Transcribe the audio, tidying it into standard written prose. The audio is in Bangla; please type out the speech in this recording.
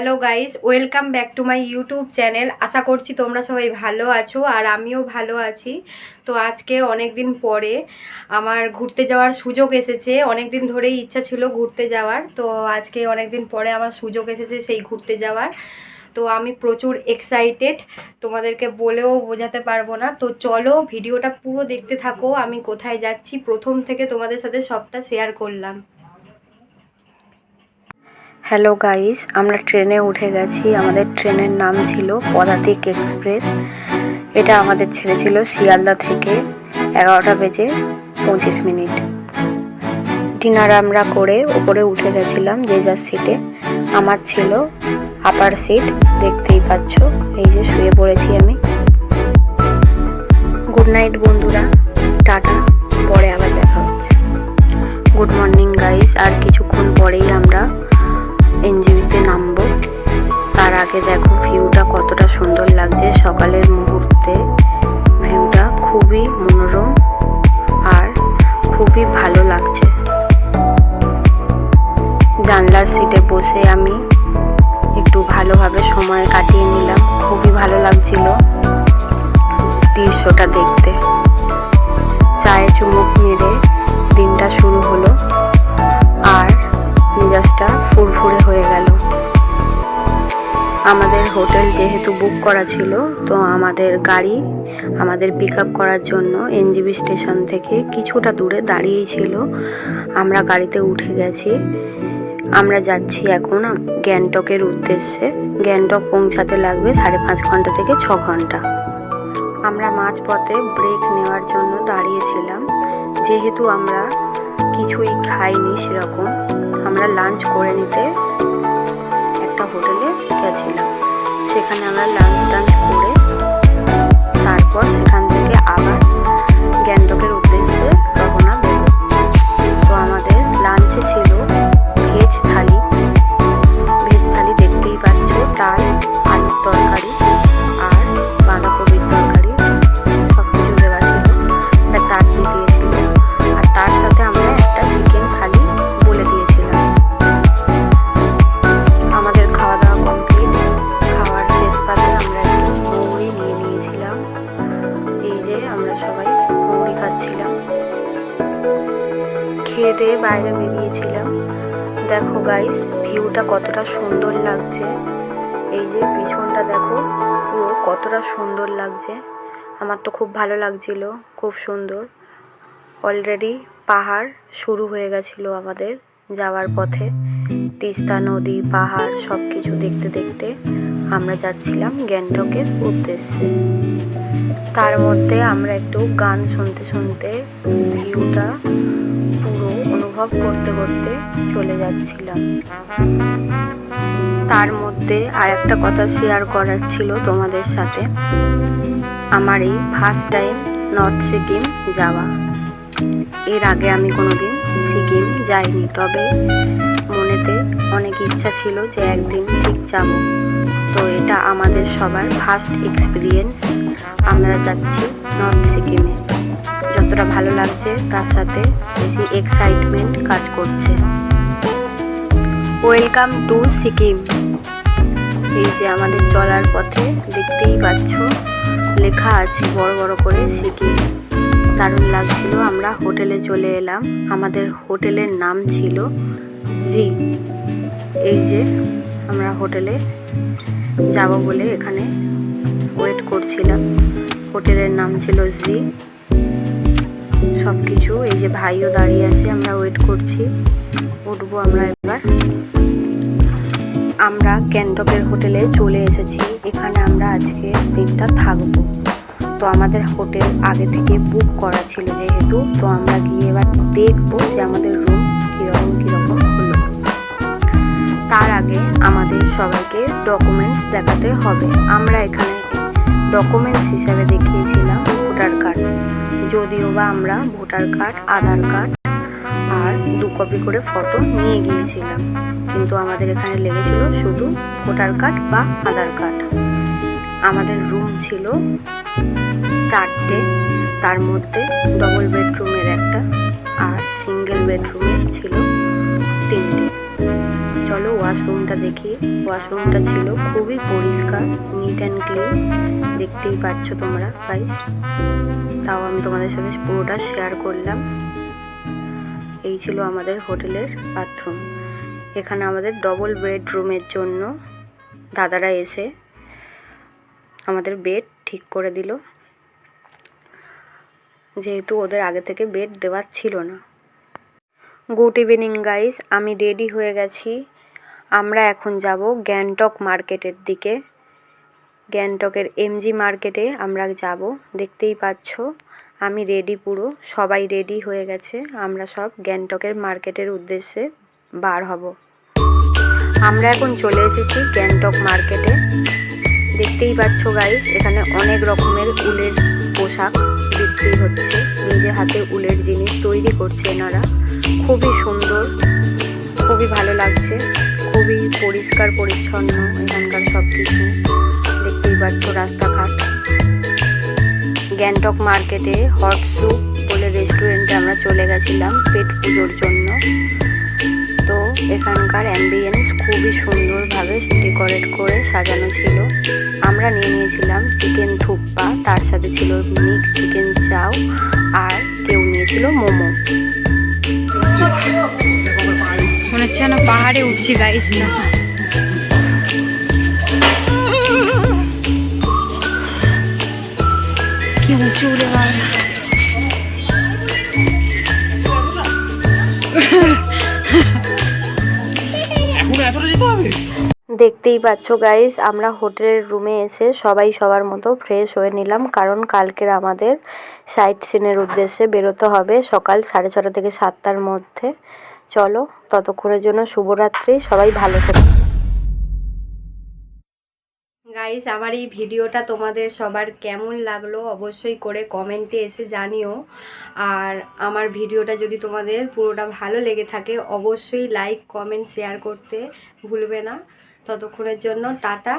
Hello guys, welcome back to my YouTube channel. আশা করছি তোমরা সবাই ভালো আছো আর আমিও ভালো আছি। তো আজকে অনেক দিন পরে আমার ঘুরতে যাওয়ার সুযোগ এসেছে। অনেক দিন ধরেই ইচ্ছা ছিল ঘুরতে যাওয়ার, তো আজকে অনেক দিন পরে আমার সুযোগ এসেছে সেই ঘুরতে যাওয়ার। তো আমি প্রচুর এক্সাইটেড, তোমাদেরকে বলেও বোঝাতে পারবো না। তো চলো ভিডিওটা পুরো দেখতে থাকো, আমি কোথায় যাচ্ছি প্রথম থেকে তোমাদের সাথে সবটা শেয়ার করলাম। হ্যালো গাইস, আমরা ট্রেনে উঠে গেছি। আমাদের ট্রেনের নাম ছিল পদাতিক এক্সপ্রেস। এটা আমাদের ছেড়েছিল শিয়ালদা থেকে 11:25। ডিনার আমরা করে ওপরে উঠে গেছিলাম যে যার সিটে। আমার ছিল আপার সিট, দেখতেই পাচ্ছ। এই যে শুয়ে পড়েছি আমি। গুড নাইট বন্ধুরা, টাটা, পরে আবার দেখা হচ্ছে। গুড মর্নিং গাইস, আর কিছুক্ষণ পরেই আমরা এনজিবিতে নামবো। তার আগে দেখো ভিউটা কতটা সুন্দর লাগছে। সকালের মুহূর্তে ভিউটা খুবই মনোরম আর খুবই ভালো লাগছে। জানলার সিটে বসে আমি একটু ভালোভাবে সময় কাটিয়ে নিলাম। খুবই ভালো লাগছিল দৃশ্যটা দেখতে। চায়ে চুমুক মেরে দিনটা শুরু হলো আর মেজাজটা ফুরফুরে হয়ে গেল। আমাদের হোটেল যেহেতু বুক করা ছিল, তো আমাদের গাড়ি আমাদের পিক আপ করার জন্য এনজিবি স্টেশন থেকে কিছুটা দূরে দাঁড়িয়েই ছিল। আমরা গাড়িতে উঠে গেছি। আমরা যাচ্ছি এখন গ্যাংটকের উদ্দেশ্যে। গ্যাংটক পৌঁছাতে লাগবে 5.5 ঘন্টা থেকে 6 ঘন্টা। আমরা মাঝপথে ব্রেক নেওয়ার জন্য দাঁড়িয়েছিলাম। যেহেতু আমরা কিছুই খাইনি সেরকম, আমরা লাঞ্চ করে নিতে একটা হোটেলে গেছিলাম। সেখানে আমরা লাঞ্চ করে তারপর সেখান থেকে আবার গ্যাংটকের উদ্দেশ্যে রওনা দেব। তো আমাদের লাঞ্চে ছিল ভেজ থালি। দেখতেই পাচ্ছ, ডাল, আলুর তরকারি আর বাঁধাকপির তরকারি সব কিছু দেওয়া ছিল। একটা চাটনি দিয়েছিল আর তার সাথে আমরা একটা চিকেন থালি বলে দিয়েছিলাম। আমাদের খাওয়া দাওয়া কমপ্লিট। খাওয়ার শেষ পাতে আমরা একটু মৌরি নিয়ে নিয়েছিলাম। এই যে আমরা সবাই মৌরি খাচ্ছিলাম। খেয়ে দিয়ে বাইরে বেরিয়েছিলাম। দেখো গাইস, ভিউটা কতটা সুন্দর লাগছে। এই যে পিছনটা দেখো পুরো কতটা সুন্দর লাগছে। আমার তো খুব ভালো লাগছিল, খুব সুন্দর। অলরেডি পাহাড় শুরু হয়ে গেছিলো আমাদের যাওয়ার পথে। তিস্তা নদী, পাহাড় সব কিছু দেখতে দেখতে আমরা যাচ্ছিলাম গ্যাংটকের উদ্দেশ্যে। তার মধ্যে আমরা একটু গান শুনতে শুনতে ভিউটা পুরো অনুভব করতে করতে চলে যাচ্ছিলাম। তার মধ্যে আর একটা কথা শেয়ার করার ছিল তোমাদের সাথে। আমার এই ফার্স্ট টাইম নর্থ সিকিম যাওয়া। এর আগে আমি কোনোদিন সিকিম যাইনি, তবে মনেতে অনেক ইচ্ছা ছিল যে একদিন ঠিক যাব। তো এটা আমাদের সবার ফার্স্ট এক্সপিরিয়েন্স। আমরা যাচ্ছি নর্থ সিকিমে। যতটা ভালো লাগছে তার সাথে বেশি এক্সাইটমেন্ট কাজ করছে। Welcome to Sikkim. এই যে আমাদের চলার পথে দেখতেই পাচ্ছ লেখা আছে বড় বড় করে সিকিম। দারুণ লাগছিল। আমরা হোটেলে চলে এলাম। আমাদের হোটেলের নাম ছিল জি। এই যে আমরা হোটেলে যাব বলে এখানে ওয়েট করছিলাম। হোটেলের নাম ছিল জি। সব কিছু এই যে ভাইও দাঁড়িয়ে আছে, আমরা ওয়েট করছি। উঠবো আমরা এবার। আমরা গ্যাংটকের হোটেলে চলে এসেছি। এখানে আমরা আজকে দিনটা থাকবো। তো আমাদের হোটেল আগে থেকে বুক করা ছিল যেহেতু, তো আমরা গিয়ে এবার দেখবো যে আমাদের রুম কীরকম হলো। তার আগে আমাদের সবাইকে ডকুমেন্টস দেখাতে হবে। আমরা এখানে ডকুমেন্টস হিসাবে দেখিয়েছিলাম ভোটার কার্ড। যদিও বা আমরা ভোটার কার্ড, আধার কার্ড আর 2 কপি করে ফটো নিয়ে গিয়েছিলাম, কিন্তু আমাদের এখানে লেগেছিল শুধু ভোটার কার্ড বা আধার কার্ড। আমাদের রুম ছিল 4টে, তার মধ্যে ডবল বেডরুমের একটা আর সিঙ্গেল বেডরুমের ছিল 3টে। চলো ওয়াশরুমটা দেখি। ওয়াশরুমটা ছিল খুবই পরিষ্কার, নিট অ্যান্ড ক্লিন, দেখতেই পাচ্ছ তোমরা গাইস। তাও আমি তোমাদের সাথে পুরোটা শেয়ার করলাম। এই ছিল আমাদের হোটেলের বাথরুম। এখানে আমাদের ডবল বেডরুমের জন্য দাদারা এসে আমাদের বেড ঠিক করে দিল, যেহেতু ওদের আগে থেকে বেড দেওয়ার ছিল না। গুড ইভিনিং গাইস, আমি রেডি হয়ে গেছি। আমরা এখন যাব গ্যাংটক মার্কেটের দিকে। গ্যাংটকের এমজি মার্কেটে আমরা যাব। দেখতেই পাচ্ছ আমি রেডি, পুরো সবাই রেডি হয়ে গেছে। আমরা সব গ্যাংটকের মার্কেটের উদ্দেশ্যে বার হব। আমরা এখন চলে এসেছি গ্যাংটক মার্কেটে। দেখতেই পাচ্ছ গাইস, এখানে অনেক রকমের উলের পোশাক বিক্রি হচ্ছে। নিজে হাতে উলের জিনিস তৈরি করছে এনারা। খুবই সুন্দর, খুবই ভালো লাগছে, খুবই পরিষ্কার পরিচ্ছন্ন এখানকার সব কিছু। দেখতেই পাচ্ছ রাস্তাঘাট। গ্যাংটক মার্কেটে হট স্যুপ বলে রেস্টুরেন্টে আমরা চলে গেছিলাম পেট পুজোর জন্য। তো এখানকার অ্যাম্বিয়েন্স খুবই সুন্দরভাবে ডেকোরেট করে সাজানো ছিল। আমরা নিয়ে নিয়েছিলাম চিকেন থুপ্পা, তার সাথে ছিল মিক্স চিকেন চাও, আর কেউ নিয়েছিল মোমো। মনে হচ্ছে না পাহাড়ে উঠছি গাইস। না কি উঁচু উড়ে বাবা। দেখতেই পাচ্ছ গাইস, আমরা হোটেলের রুমে এসে সবাই সবার মতো ফ্রেশ হয়ে নিলাম, কারণ কালকের আমাদের সাইট সিনের উদ্দেশ্যে বেরোতে হবে সকাল 6:30 থেকে 7টার মধ্যে। চলো, ততক্ষণের জন্য শুভরাত্রি, সবাই ভালো থেকো। গাইস, আমার এই ভিডিওটা তোমাদের সবার কেমন লাগলো অবশ্যই করে কমেন্টে এসে জানিও। আর আমার ভিডিওটা যদি তোমাদের পুরোটা ভালো লেগে থাকে অবশ্যই লাইক কমেন্ট শেয়ার করতে ভুলবে না। ততক্ষণের জন্য টাটা।